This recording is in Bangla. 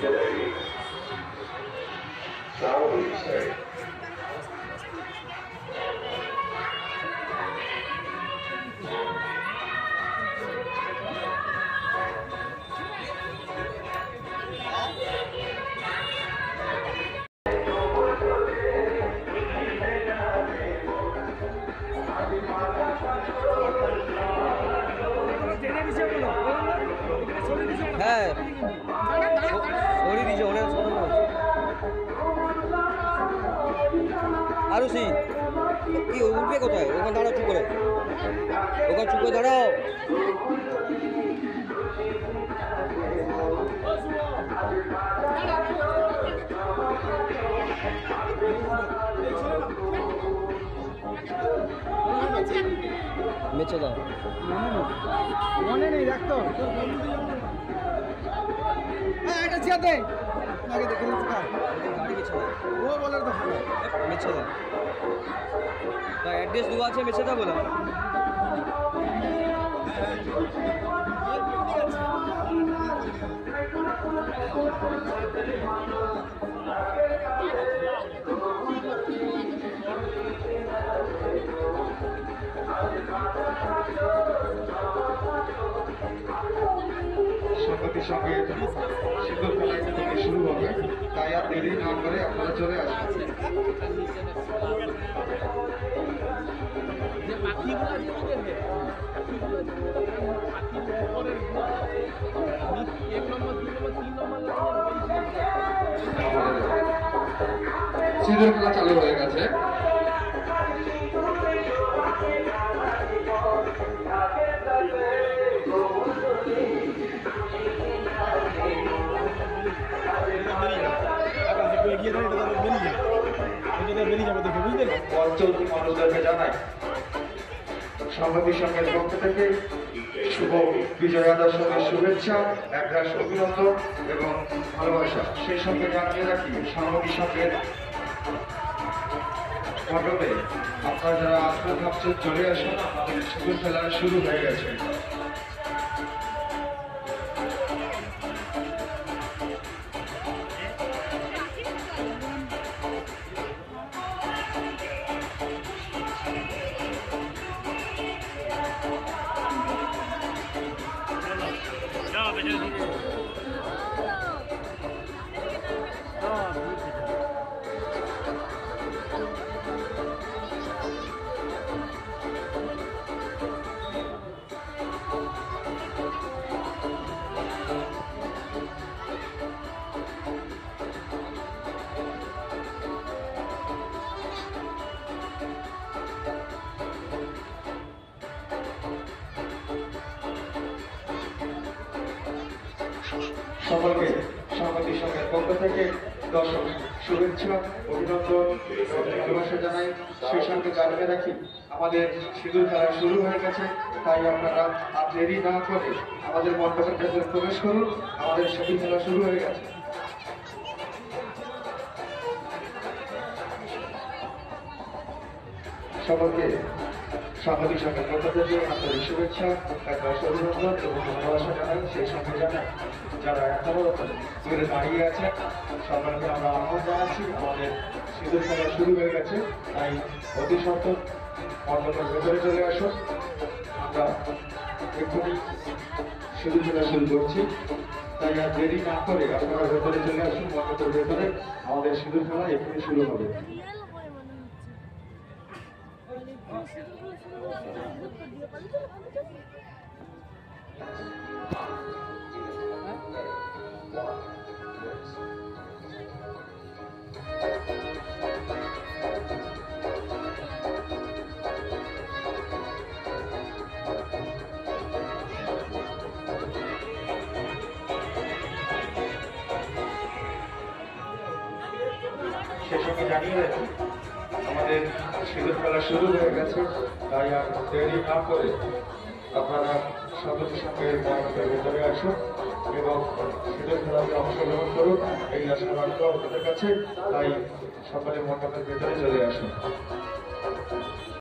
today. Shall we say? হ্যাঁ সরি দিছে অনেক সরানো আরো সি কি উঠবে কোথায় ওখানে দাঁড়াও চুপ করে ওখানে চুপ করে দাঁড়াও মেচে দাও মনে নেই রাখতো এটা চেয়াতে আগে দেখে নিচ্ছি কার গাড়ি মেছে দাও ও বলার তো মেছে দাও তা অ্যাড্রেস দেওয়া আছে মেছে দাও বলো সংগতি সঙ্গে শীতল খেলা থেকে শুরু হবে, তাই আর দেরি না করে আপনারা চলে আসুন। শীতল খেলা চালু হয়ে গেছে। অঞ্চল মানুষদেরকে জানাই সংগতির সঙ্গে পক্ষ থেকে শুভ বিজয়া দশমীর শুভেচ্ছা, একরাশ অভিনন্দন এবং ভালোবাসা। সেই সঙ্গে জানিয়ে রাখি সংগতির সঙ্গে মণ্ডপে আপনারা যারা আসতে ভাবছেন চলে আসুন, আমাদের শুভ খেলা শুরু হয়ে গেছে। সকলকে সংগতির সঙ্গে পক্ষ থেকে দর্শক শুভেচ্ছা, অভিনন্দন এবং ভালোবাসা জানাই। সেই সঙ্গে জানিয়ে রাখি আমাদের সিঁদুর খেলা শুরু হয়ে গেছে, তাই আপনারা আর দেরি না করে আমাদের মণ্ডপের ভেতরে প্রবেশ করুন। আমাদের সিঁদুর খেলা শুরু হয়ে গেছে। সকলকে সংগতির সঙ্গে পক্ষ থেকে আপনাদের শুভেচ্ছা, একরাশ অভিনন্দন এবং ভালোবাসা জানাই। সেই সঙ্গে জানাই যারা এখনো দূরে দাঁড়িয়ে আছেন সকলকে আমরা আহ্বান জানাচ্ছি। আমাদের সিঁদুর খেলা শুরু হয়ে গেছে, তাই অতি সত্বর মণ্ডপের ভেতরে চলে আসুন। আমরা এক্ষুনি সিঁদুর খেলা শুরু করছি, তাই আর দেরি না করে আপনারা ভেতরে চলে আসুন। মণ্ডপের ভেতরে আমাদের সিঁদুর খেলা এক্ষুনি শুরু হবে। সেই সঙ্গে জানিয়ে রাখি আমাদের সিঁদুর খেলা শুরু হয়ে গেছে, তাই আর দেরি না করে আপনারা সংগতির সঙ্গে মণ্ডপের ভেতরে আসুন এবং সিঁদুর খেলাতে অংশগ্রহণ করুন। এই আশা রাখবো আপনাদের কাছে, তাই সকলে মণ্ডপের ভেতরে চলে আসুন।